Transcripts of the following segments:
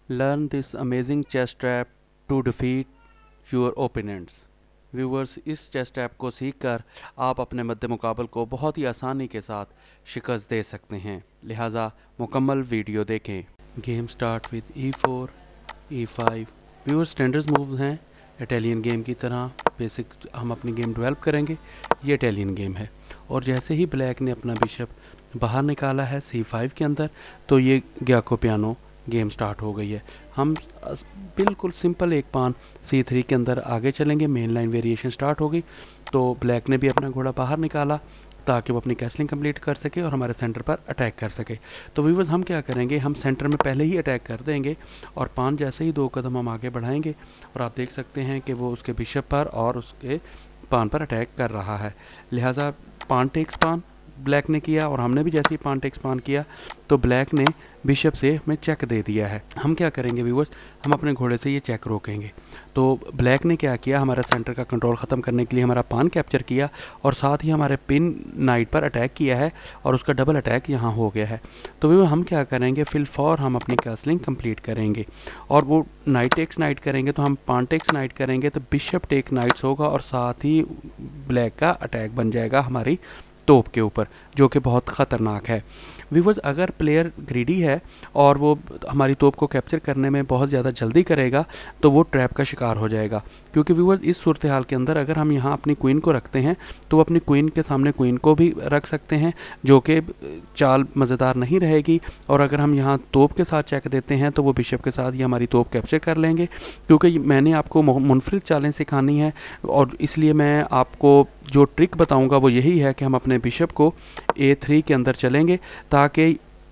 Learn this amazing chess trap to defeat your opponents. Viewers, इस chess trap को सीखकर आप अपने मद्दे मुकाबल को बहुत ही आसानी के साथ शिकस्त दे सकते हैं, लिहाजा मुकम्मल वीडियो देखें। Game start with e4, e5। Viewers, standard moves हैं इटालियन गेम की तरह। बेसिक हम अपनी गेम डेवलप करेंगे। ये इटालियन गेम है और जैसे ही ब्लैक ने अपना बिशप बाहर निकाला है c5 के अंदर, तो ये ग्याको पियानो गेम स्टार्ट हो गई है। हम बिल्कुल सिंपल एक पान c3 के अंदर आगे चलेंगे। मेन लाइन वेरिएशन स्टार्ट हो गई, तो ब्लैक ने भी अपना घोड़ा बाहर निकाला ताकि वो अपनी कैसलिंग कंप्लीट कर सके और हमारे सेंटर पर अटैक कर सके। तो व्यूअर्स, हम क्या करेंगे, हम सेंटर में पहले ही अटैक कर देंगे और पान जैसे ही 2 कदम हम आगे बढ़ाएंगे और आप देख सकते हैं कि वो उसके बिशप पर और उसके पान पर अटैक कर रहा है। लिहाजा पान टेक्स पान ब्लैक ने किया और हमने भी जैसे ही पान टेक्स पान किया तो ब्लैक ने बिशप से हमें चेक दे दिया है। हम क्या करेंगे व्यूअर्स, हम अपने घोड़े से ये चेक रोकेंगे। तो ब्लैक ने क्या किया, हमारा सेंटर का कंट्रोल ख़त्म करने के लिए हमारा पान कैप्चर किया और साथ ही हमारे पिन नाइट पर अटैक किया है और उसका डबल अटैक यहाँ हो गया है। तो व्यूअर्स, हम क्या करेंगे, फिल फॉर हम अपनी कैसलिंग कंप्लीट करेंगे और वो नाइट टेक्स नाइट करेंगे। तो हम पान टेक्स नाइट करेंगे तो बिशप टेक नाइट्स होगा और साथ ही ब्लैक का अटैक बन जाएगा हमारी तोप के ऊपर, जो कि बहुत ख़तरनाक है। व्यूअर्स, अगर प्लेयर ग्रीडी है और वो हमारी तोप को कैप्चर करने में बहुत ज़्यादा जल्दी करेगा तो वो ट्रैप का शिकार हो जाएगा। क्योंकि व्यूअर्स, इस सूरत हाल के अंदर अगर हम यहाँ अपनी क्वीन को रखते हैं तो वो अपनी क्वीन के सामने क्वीन को भी रख सकते हैं, जो कि चाल मज़ेदार नहीं रहेगी। और अगर हम यहाँ तोप के साथ चेक देते हैं तो वो बिशप के साथ ही हमारी तोप कैप्चर कर लेंगे। क्योंकि मैंने आपको मुनफरिद चालें सिखानी है और इसलिए मैं आपको जो ट्रिक बताऊंगा वो यही है कि हम अपने बिशप को a3 के अंदर चलेंगे ताकि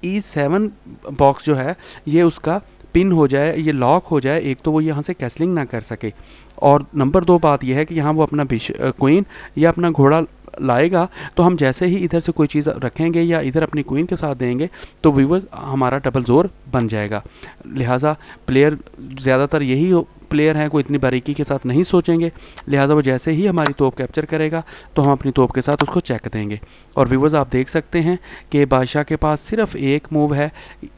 e7 बॉक्स जो है ये उसका पिन हो जाए, ये लॉक हो जाए। एक तो वो यहाँ से कैसलिंग ना कर सके और नंबर 2 बात यह है कि यहाँ वो अपना क्वीन या अपना घोड़ा लाएगा तो हम जैसे ही इधर से कोई चीज़ रखेंगे या इधर अपनी क्वीन के साथ देंगे तो व्यूअर्स हमारा डबल जोर बन जाएगा। लिहाजा प्लेयर ज़्यादातर यही प्लेयर हैं, कोई इतनी बारीकी के साथ नहीं सोचेंगे। लिहाजा वो जैसे ही हमारी तोप कैप्चर करेगा तो हम अपनी तोप के साथ उसको चेक देंगे। और व्यूअर्स, आप देख सकते हैं कि बादशाह के पास सिर्फ एक मूव है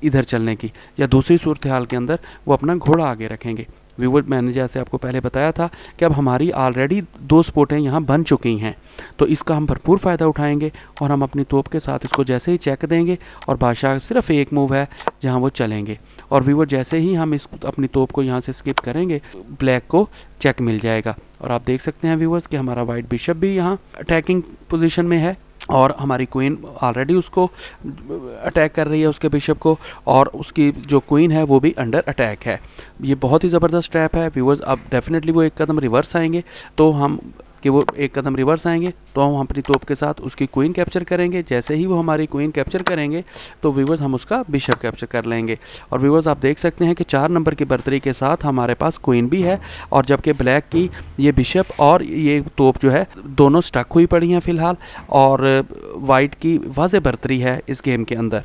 इधर चलने की, या दूसरी सूरत हाल के अंदर वो अपना घोड़ा आगे रखेंगे। व्यूअर्स, मैंने जैसे आपको पहले बताया था कि अब हमारी ऑलरेडी 2 स्पोर्टें यहाँ बन चुकी हैं, तो इसका हम भरपूर फ़ायदा उठाएंगे और हम अपनी तोप के साथ इसको जैसे ही चेक देंगे और बादशाह सिर्फ एक मूव है जहाँ वो चलेंगे। और व्यूअर्स, जैसे ही हम इस अपनी तोप को यहाँ से स्किप करेंगे ब्लैक को चेक मिल जाएगा। और आप देख सकते हैं व्यूअर्स कि हमारा वाइट बिशप भी यहाँ अटैकिंग पोजीशन में है और हमारी क्वीन ऑलरेडी उसको अटैक कर रही है, उसके बिशप को, और उसकी जो क्वीन है वो भी अंडर अटैक है। ये बहुत ही ज़बरदस्त ट्रैप है व्यूअर्स। अब डेफिनेटली वो एक कदम रिवर्स आएंगे तो हम अपनी तोप के साथ उसकी क्वीन कैप्चर करेंगे। जैसे ही वो हमारी क्वीन कैप्चर करेंगे तो व्यूअर्स हम उसका बिशप कैप्चर कर लेंगे। और व्यूअर्स, आप देख सकते हैं कि 4 नंबर की बर्तरी के साथ हमारे पास क्वीन भी है और जबकि ब्लैक की ये बिशप और ये तोप जो है दोनों स्टक हुई पड़ी हैं फ़िलहाल, और वाइट की वाज़े बर्तरी है इस गेम के अंदर।